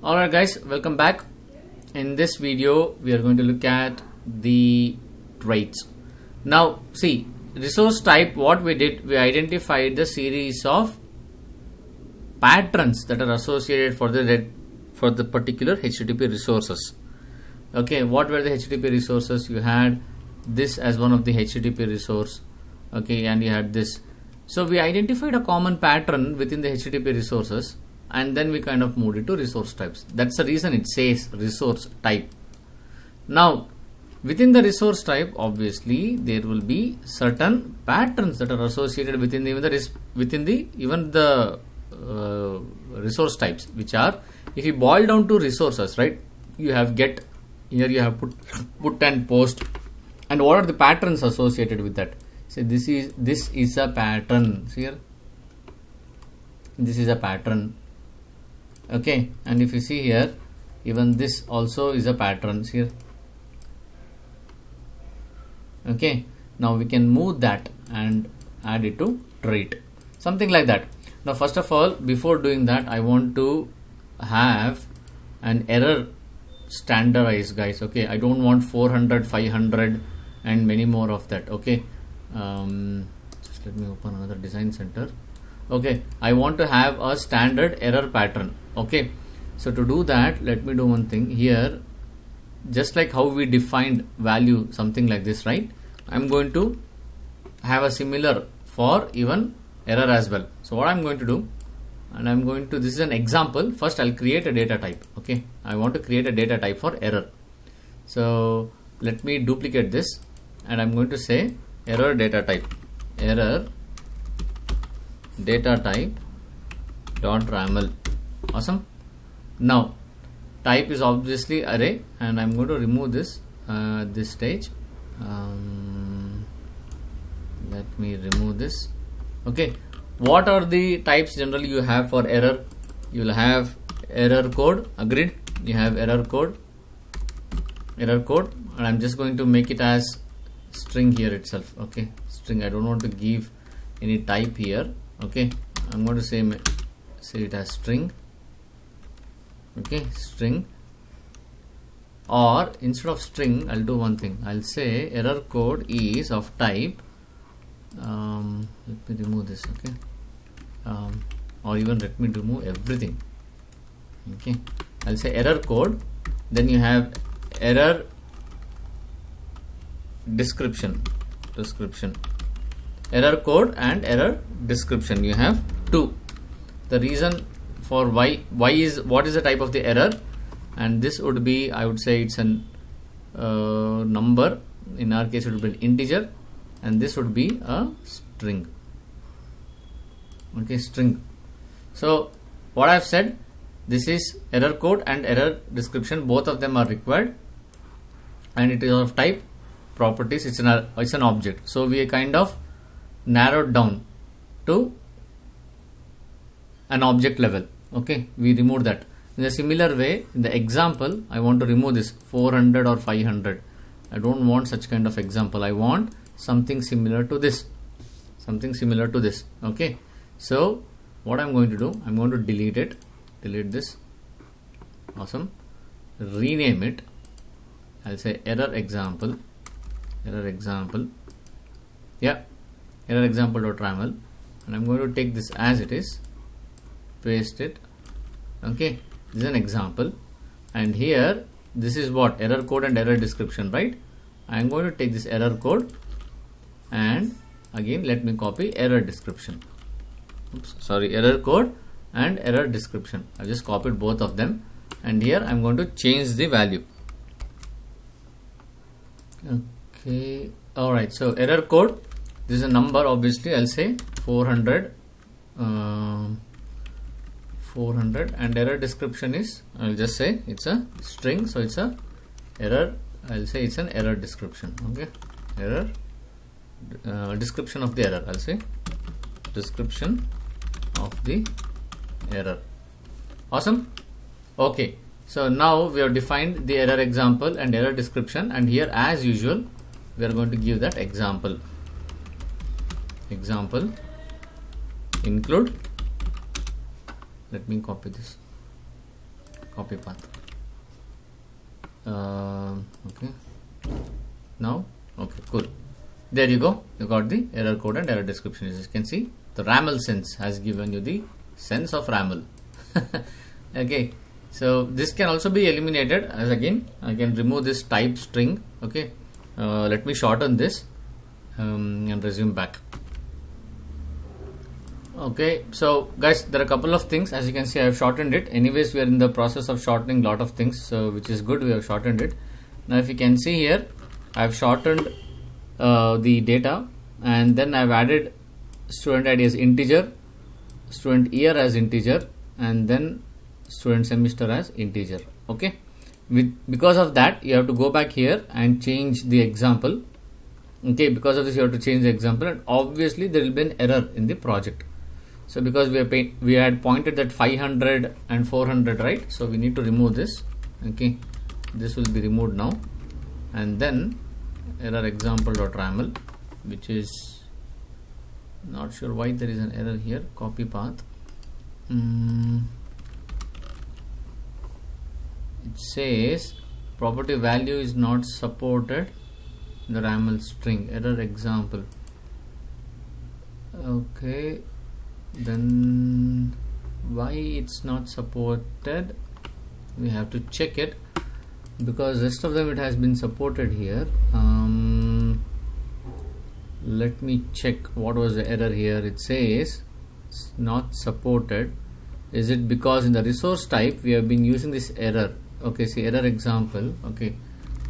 Alright guys, welcome back. In this video we are going to look at the traits. Now see, resource type, what we did, we identified the series of patterns that are associated for the particular HTTP resources. Okay, what were the HTTP resources? You had this as one of the HTTP resource, okay, and you had this. So we identified a common pattern within the HTTP resources, and then we kind of moved it to resource types. That's the reason it says resource type. Now within the resource type, obviously there will be certain patterns that are associated within the resource types, which are, if you boil down to resources, right, you have get, here you have put and post, and what are the patterns associated with that? So this is a pattern. See here, this is a pattern. Okay, and if you see here, even this also is a pattern here. Okay, now we can move that and add it to trait, something like that. Now first of all, before doing that, I want to have an error standardized, guys. Okay, I don't want 400, 500 and many more of that. Okay, just let me open another design center. Okay, I want to have a standard error pattern. Okay, so to do that, let me do one thing here. Just like how we defined value, something like this, right? I'm going to have a similar for even error as well. So what I'm going to do, and I'm going to, this is an example. First I'll create a data type. Okay, I want to create a data type for error. So let me duplicate this, and I'm going to say error data type, error data type dot RAML. Awesome. Now type is obviously array, and I'm going to remove this this stage. Let me remove this. Okay, what are the types generally you have for error? You will have error code. Agreed. You have error code, and I'm just going to make it as string here itself. Okay, string. I don't want to give any type here. Okay, I'm going to say it as string. Okay, string, or instead of string, I'll do one thing. I'll say error code is of type. Let me remove this. Okay, or even let me remove everything. Okay, I'll say error code. Then you have error description, error code and error description. You have two. The reason for why is, what is the type of the error, and this would be, I would say it's an number. In our case it would be an integer, and this would be a string. Okay, string. So what I've said, this is error code and error description, both of them are required, and it is of type properties. It's an object. So we kind of narrowed down to an object level. Okay, we remove that. In a similar way, in the example, I want to remove this 400 or 500. I don't want such kind of example. I want something similar to this, okay. So what I'm going to do, I'm going to delete this. Awesome. Rename it. I'll say error example, yeah, error example.raml, and I'm going to take this as it is, paste it. Okay, this is an example, and here this is what, error code and error description, right? I'm going to take this error code, and again let me copy error description. Oops, sorry, error code and error description. I just copied both of them, and here I'm going to change the value. Okay, alright, so error code, this is a number, obviously I'll say 400, and error description is, I'll just say it's a string, so it's a error. I'll say it's an error description. Okay, error description of the error. I'll say description of the error. Awesome. Okay, so now we have defined the error example and error description, and here as usual we are going to give that example include, let me copy this, copy path. Okay, now okay, cool. There you go, you got the error code and error description. As you can see, the RAML sense has given you the sense of RAML. Okay, so this can also be eliminated, as again I can remove this type string. Okay, let me shorten this and resume back. Okay, so guys, there are a couple of things. As you can see, I have shortened it. Anyways, we are in the process of shortening a lot of things, so which is good, we have shortened it. Now if you can see here, I have shortened the data, and then I have added student ID as integer, student year as integer, and then student semester as integer. Okay, because of that, you have to go back here and change the example. Okay, because of this you have to change the example, and obviously there will be an error in the project. So because we had pointed that 500 and 400, right? So we need to remove this. Okay, this will be removed now, and then error example.raml, which is not sure why there is an error here. Copy path. It says property value is not supported. The RAML string error example. Okay, then why it's not supported? We have to check it, because rest of them it has been supported here. Let me check what was the error here. It says it's not supported. Is it because in the resource type we have been using this error? Okay, see error example. Okay,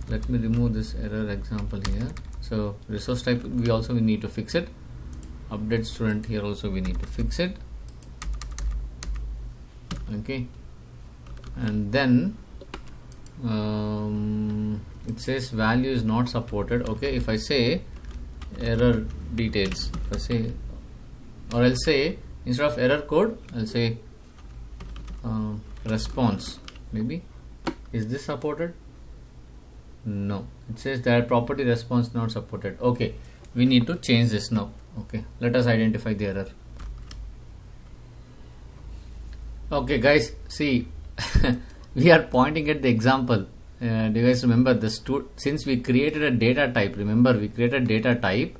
let me remove this error example here. So resource type we need to fix it. Update student here also we need to fix it. Okay, and then it says value is not supported. Okay, if I say error details, if I say, or I'll say instead of error code, I'll say response. Maybe is this supported? No, it says that property response not supported. Okay, we need to change this now. Okay, let us identify the error. Okay guys, see we are pointing at the example. Do you guys remember this? Since we created a data type, remember we created data type,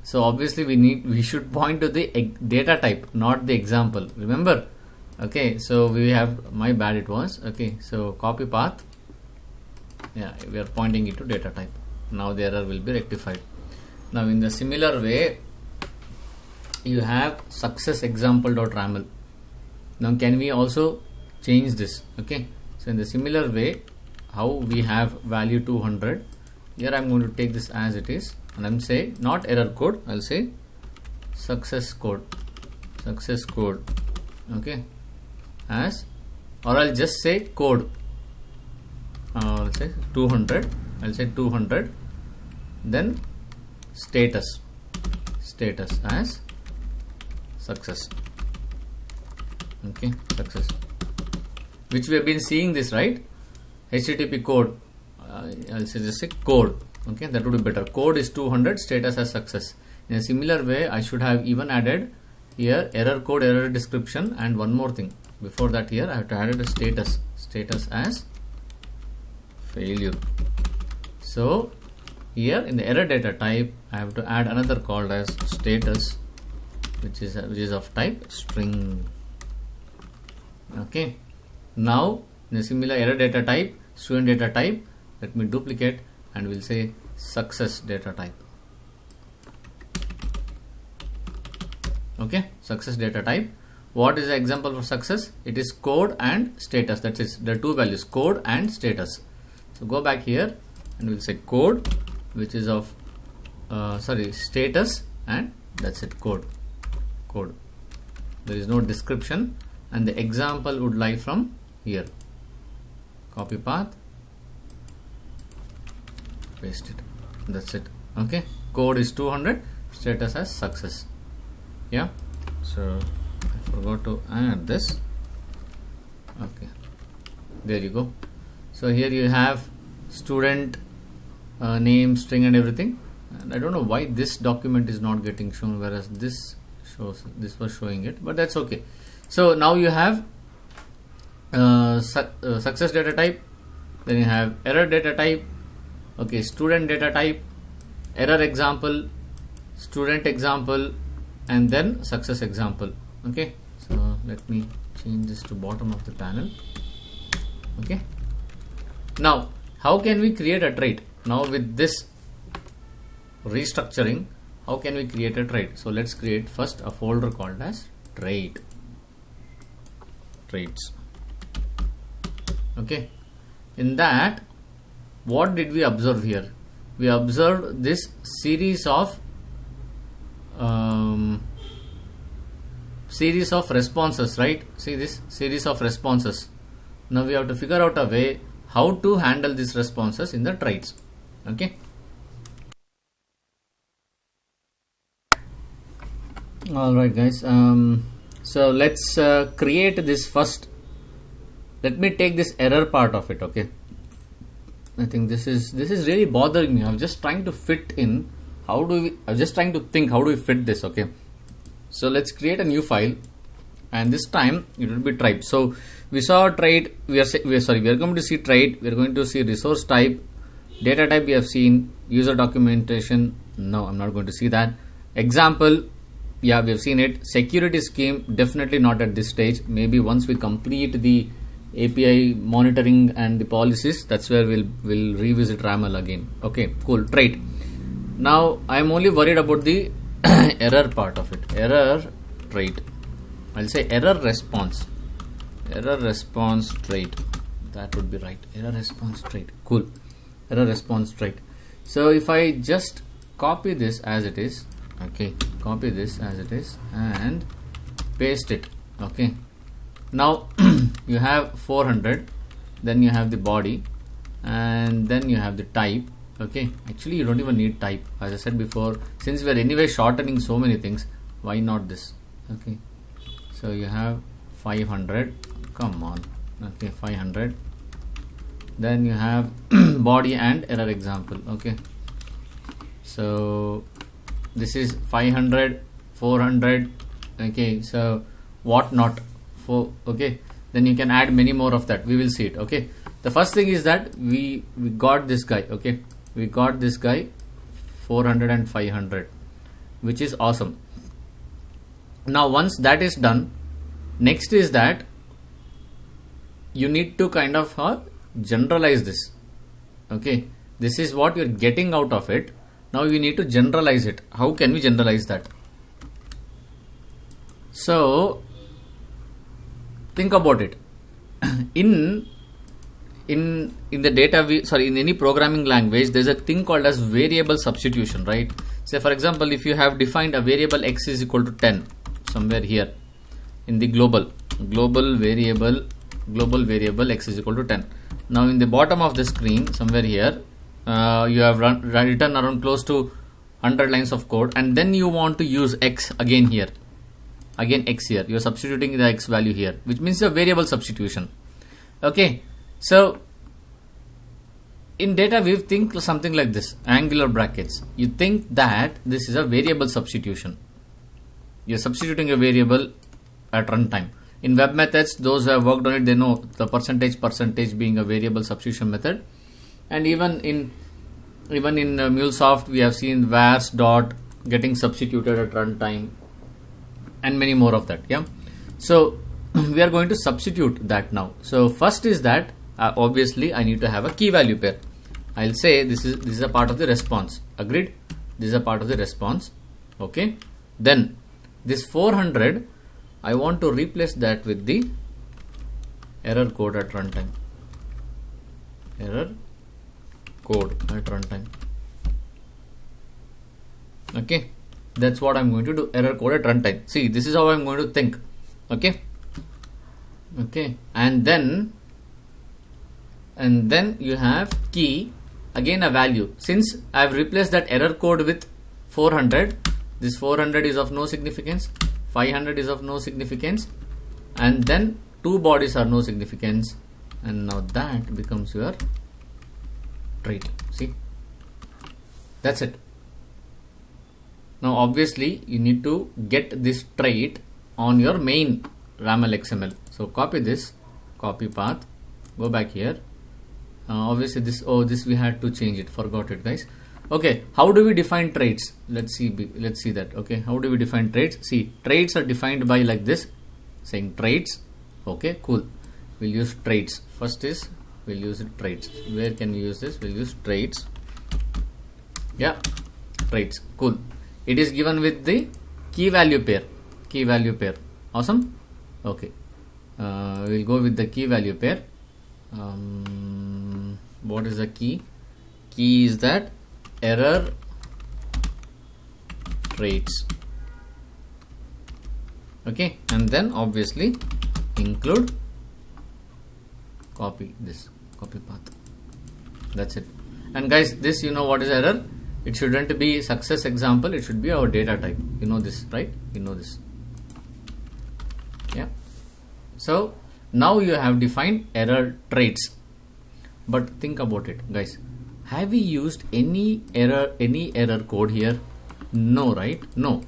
so obviously we should point to the data type, not the example, remember? Okay, so we have, my bad it was. Okay, so copy path, yeah, we are pointing it to data type. Now the error will be rectified. Now in the similar way, you have success example.raml. Now can we also change this? Okay, so in the similar way, how we have value 200, here I'm going to take this as it is, and I'm say not error code, I'll say success code. Okay, as, or I'll just say code. I'll say 200. I'll say 200. Then status as success. Okay, success, which we have been seeing this, right? HTTP code. I'll say just say code. Okay, that would be better. Code is 200, status as success. In a similar way, I should have even added here error code, error description, and one more thing. Before that, here I have to add a status as failure. So here in the error data type, I have to add another called as status, which is of type string. Okay, now in a similar error data type, student data type, let me duplicate and we'll say success data type. Okay, success data type. What is the example for success? It is code and status. That is the two values, code and status. So go back here and we'll say code, which is of status, and that's it, code. There is no description, and the example would lie from here. Copy path, paste it, that's it. Okay, code is 200, status as success. Yeah, so I forgot to add this. Okay, there you go. So here you have student name, string, and everything. And I don't know why this document is not getting shown, whereas this was showing it, but that's okay. So now you have success data type, then you have error data type, okay, student data type, error example, student example, and then success example. Okay, so let me change this to bottom of the panel. Okay, now how can we create a trait? Now with this restructuring, how can we create a trait? So let's create first a folder called as traits. Okay, in that, what did we observe here? We observed this series of responses, right? See this series of responses. Now we have to figure out a way how to handle these responses in the traits. Okay. All right, guys. So let's create this first. Let me take this error part of it. Okay. I think this is really bothering me. I'm just trying to fit in. I'm just trying to think how do we fit this. Okay. So let's create a new file, and this time it will be type. So we saw trait. We are going to see trait. We are going to see resource type, data type. We have seen user documentation. No, I'm not going to see that. Example. Yeah, we have seen it. Security scheme, definitely not at this stage. Maybe once we complete the API monitoring and the policies, that's where we'll revisit RAML again. Okay, cool. Trait. Now I'm only worried about the error part of it. Error trait. I'll say error response. Error response trait. That would be right. Error response trait. Cool. Error response trait. So if I just copy this as it is, okay, copy this as it is and paste it. Okay, now you have 400, then you have the body, and then you have the type. Okay, actually you don't even need type, as I said before, since we are anyway shortening so many things, why not this? Okay, so you have 500, come on, okay, 500, then you have body and error example. Okay, so this is 500, 400. Okay, so what not for? Okay, then you can add many more of that. We will see it. Okay, the first thing is that we got this guy. Okay, we got this guy 400 and 500, which is awesome. Now once that is done, next is that you need to kind of generalize this. Okay, this is what you're getting out of it. Now you need to generalize it. How can we generalize that? So think about it. In the data, in any programming language, there's a thing called as variable substitution, right? Say for example, if you have defined a variable x is equal to 10 somewhere here in the global variable x is equal to 10. Now in the bottom of the screen somewhere here, you have written around close to 100 lines of code, and then you want to use x again here, x here. You are substituting the x value here, which means a variable substitution. Okay, so in data we think something like this, angular brackets. You think that this is a variable substitution. You are substituting a variable at runtime. In webMethods, those who have worked on it, they know the percentage being a variable substitution method. And even in Mulesoft, we have seen vars dot getting substituted at runtime, and many more of that. Yeah, so we are going to substitute that now. So first is that obviously I need to have a key value pair. I'll say this is a part of the response. Agreed? This is a part of the response. Okay. Then this 400, I want to replace that with the error code at runtime. Error code at runtime. Okay, that's what I'm going to do. Error code at runtime. See, this is how I'm going to think. Okay, and then you have key, again a value. Since I've replaced that error code with 400, this 400 is of no significance, 500 is of no significance, and then two bodies are no significance, and now that becomes your trait. See, that's it. Now obviously you need to get this trait on your main RAML XML. So copy this copy path, go back here. Obviously this we had to change it, forgot it guys. Okay, how do we define traits? Let's see that. Okay, how do we define traits? See, traits are defined by like this, saying traits. Okay, cool. We'll use traits. First is we'll use traits. Where can we use this? We'll use traits. Yeah, traits. Cool. It is given with the key value pair. Awesome. Okay, we'll go with the key value pair. What is the key? Key is that error traits. Okay, and then obviously include copy path. That's it. And guys, this, you know what is error? It shouldn't be success example, it should be our data type. You know this, right? You know this. Yeah. So now you have defined error traits. But think about it, guys. Have we used any error code here? No, right? No.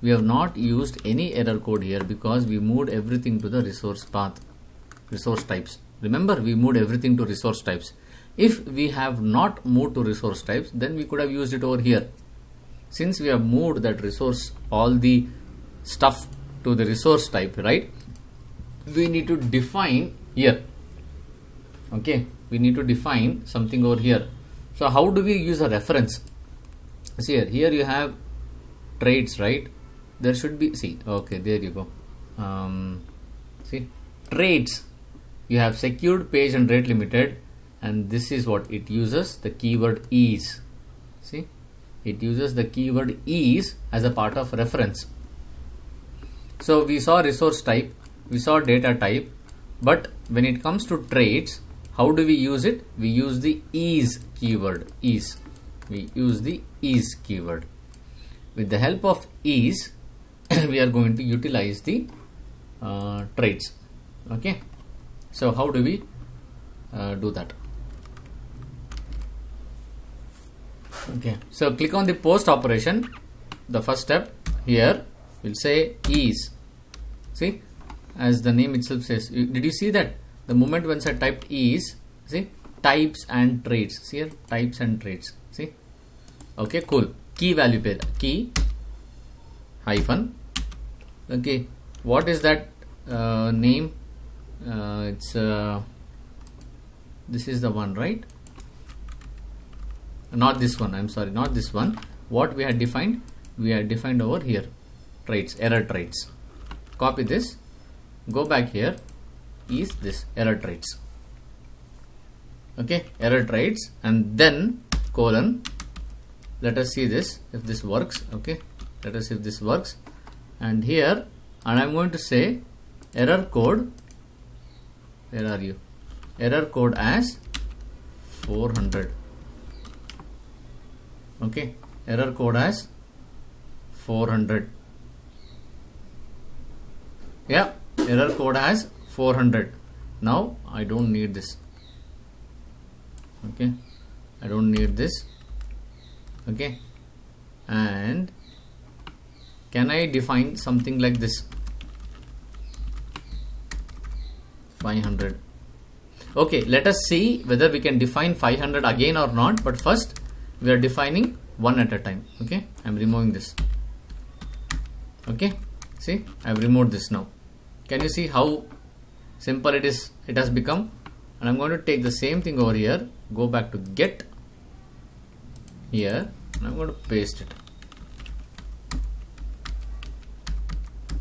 We have not used any error code here because we moved everything to the resource path, resource types. Remember, we moved everything to resource types. If we have not moved to resource types, then we could have used it over here. Since we have moved that resource, all the stuff to the resource type, right? We need to define here. Okay, we need to define something over here. So how do we use a reference? See here you have traits, right? There should be, see, okay, there you go. See, traits. You have secured page and rate limited, and this is what it uses, the keyword is. See, it uses the keyword is as a part of reference. So we saw resource type, we saw data type, but when it comes to traits, how do we use it? We use the is keyword. Is. We use the is keyword. With the help of is, we are going to utilize the traits. Okay. So how do we do that? Okay. So click on the post operation. The first step here will say is. See, as the name itself says. Did you see that? The moment once I typed is, see, types and traits. See here, types and traits. See, okay, cool. Key value pair, key hyphen. Okay, what is that name? It's this is the one, right? Not this one. I'm sorry, not this one. What we had defined? We had defined over here, traits, error traits. Copy this. Go back here. Is this error traits? Okay, error traits, and then colon. Let us see this if this works. Okay, let us see if this works. And here, and I'm going to say error code. Where are you? Error code as 400. Okay, error code as 400. Yeah, error code as 400. Now I don't need this. Okay, I don't need this. Okay, and can I define something like this? 500. Okay, let us see whether we can define 500 again or not, but first we are defining one at a time. Okay, I'm removing this. Okay, see, I've removed this now. Can you see how simple it is? It has become. And I'm going to take the same thing over here, go back to get here, and I'm going to paste it.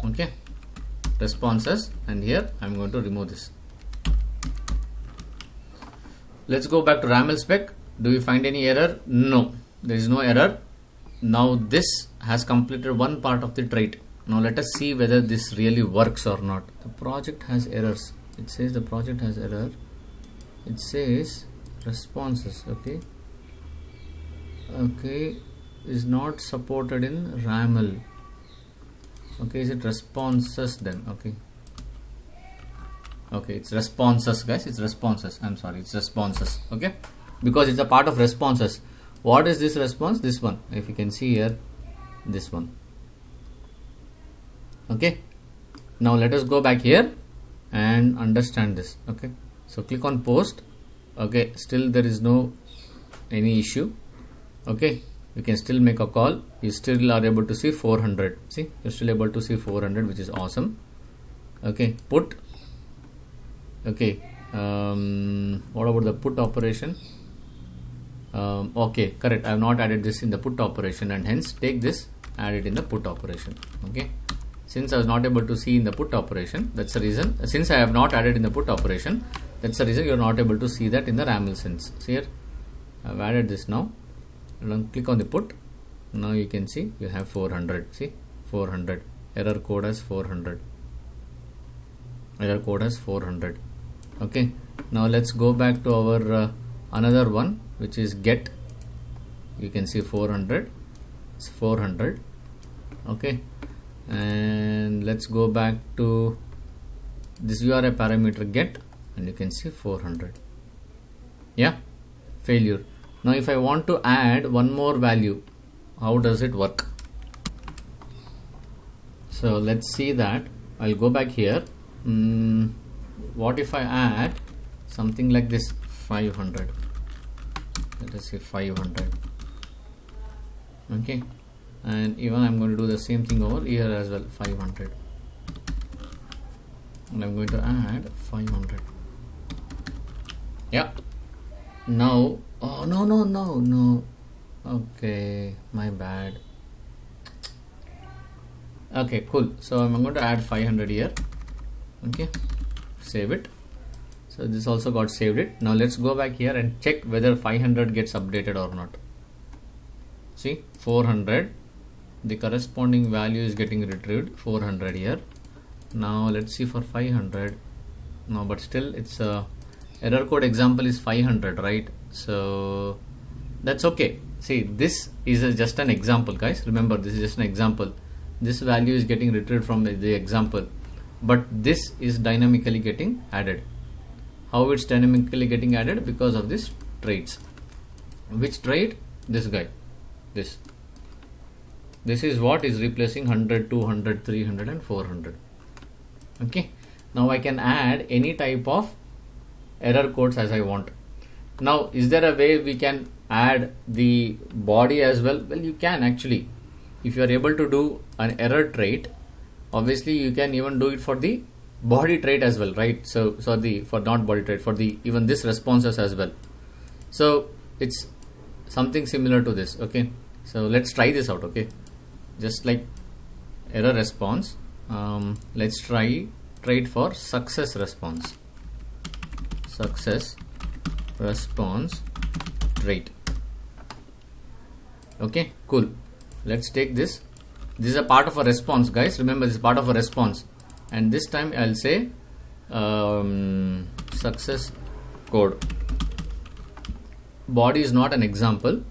Okay, responses, and here I'm going to remove this. Let's go back to RAML spec. Do we find any error? No, there is no error. Now this has completed one part of the trait. Now let us see whether this really works or not. The project has errors. It says the project has error. It says responses. Okay, okay, is not supported in RAML. Okay, is it responses then? Okay, okay, it's responses, guys. It's responses. I'm sorry, it's responses. Okay, because it's a part of responses. What is this response? This one. If you can see here, this one. Okay, now let us go back here and understand this. Okay, so click on post. Okay, still there is no any issue. Okay, you can still make a call. You still are able to see 400. See, you're still able to see 400, which is awesome. Okay, put. Okay, what about the put operation? Okay, correct. I have not added this in the put operation, and hence take this, add it in the put operation. Okay, since I was not able to see in the put operation, that's the reason. Since I have not added in the put operation, that's the reason you are not able to see that in the RAML sense. See here, I have added this now. And click on the put. Now you can see you have 400. See, 400. Error code as 400. Error code as 400. Okay, now let's go back to our another one, which is get. You can see 400. It's 400. Okay, and let's go back to this URI parameter get, and you can see 400. Yeah, failure. Now if I want to add one more value, how does it work? So let's see that. I'll go back here. What if I add something like this, 500? Let us say 500. Okay, and even I'm going to do the same thing over here as well, 500, and I'm going to add 500. Yeah, now, oh no, okay, my bad. Okay, cool. So I'm going to add 500 here. Okay, save it. So this also got saved it. Now let's go back here and check whether 500 gets updated or not. See, 400, the corresponding value is getting retrieved, 400 here. Now let's see for 500. No, but still it's a error code example is 500, right? So that's okay. See, this is just an example, guys. Remember, this is just an example. This value is getting retrieved from the example, but this is dynamically getting added. How it's dynamically getting added? Because of this traits. Which trait? This guy. This is what is replacing 100, 200, 300 and 400. Okay, now I can add any type of error codes as I want. Now, is there a way we can add the body as well? Well, you can actually. If you are able to do an error trait, obviously you can even do it for the body trait as well, right? So for not body trait, for the even this responses as well. So it's something similar to this. Okay, so let's try this out. Okay, just like error response, let's try trait for success response. Success response trait. Okay, cool. Let's take this. This is a part of a response, guys. Remember, this is part of a response. And this time I'll say success code. Body is not an example.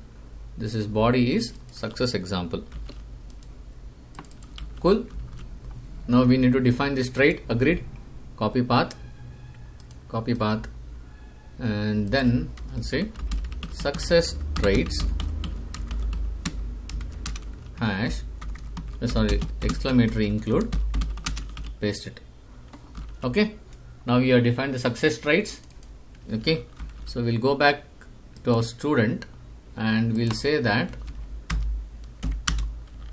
This is body is success example. Cool. Now we need to define this trait. Agreed. Copy path. And then I'll say success traits hash, exclamatory include, paste it. Okay, now we have defined the success traits. Okay, so we'll go back to our student and we'll say that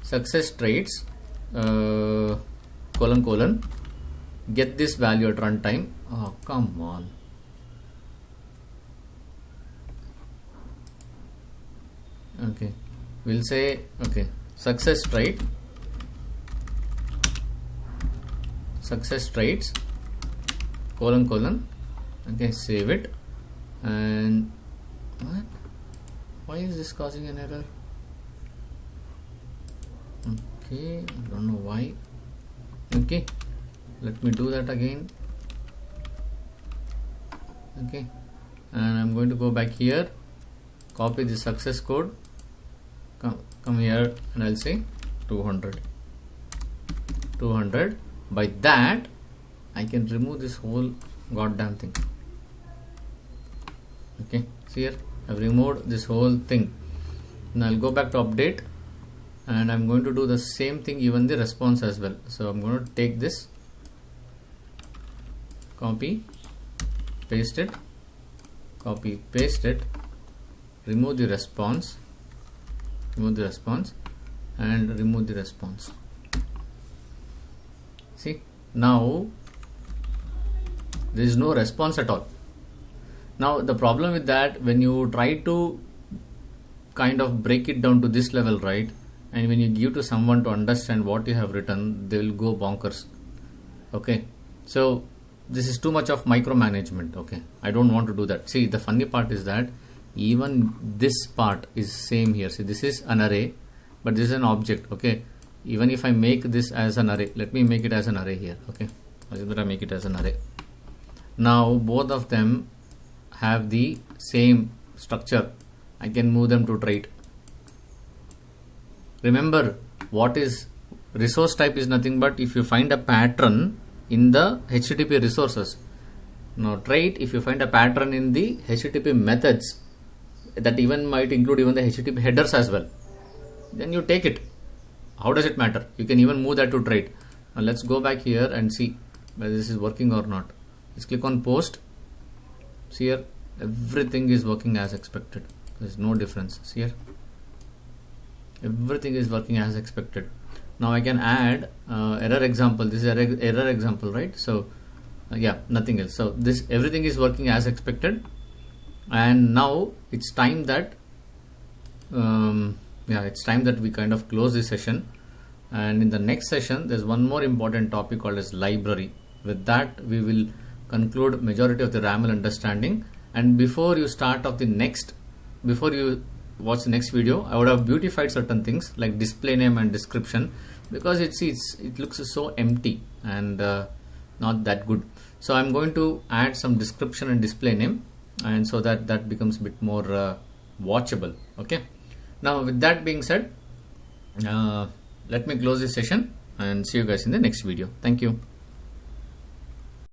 success traits colon get this value at runtime. Oh, come on. Okay, we'll say okay, success traits colon. Okay, save it. And what? Why is this causing an error? Okay, I don't know why. Okay, let me do that again. Okay, and I'm going to go back here, copy the success code, come here, and I'll say 200. By that I can remove this whole goddamn thing. Okay, see here, I've removed this whole thing. Now I'll go back to update and I'm going to do the same thing, even the response as well. So I'm going to take this copy paste it, copy paste it, remove the response, and remove the response. See, now there is no response at all. Now the problem with that, when you try to kind of break it down to this level, right, and when you give to someone to understand what you have written, they will go bonkers. Okay, so this is too much of micromanagement. Okay, I don't want to do that. See, the funny part is that even this part is same here. See, this is an array, but this is an object. Okay, even if I make this as an array, let me make it as an array here. Okay, assume that I make it as an array. Now both of them have the same structure. I can move them to trait. Remember, what is resource type is nothing but if you find a pattern in the HTTP resources. Now trait, if you find a pattern in the HTTP methods, that even might include even the HTTP headers as well, then you take it. How does it matter? You can even move that to trait. Now let's go back here and see whether this is working or not. Let's click on post. See here, everything is working as expected. There's no difference. See here, everything is working as expected. Now I can add error example. This is error example, right? So yeah, nothing else. So this everything is working as expected, and now it's time that it's time that we kind of close this session. And in the next session, there's one more important topic called as library. With that, we will conclude majority of the RAML understanding. And before you watch the next video, I would have beautified certain things like display name and description, because it looks so empty and not that good. So I'm going to add some description and display name, and so that becomes a bit more watchable. Okay, now with that being said, let me close this session and see you guys in the next video. Thank you.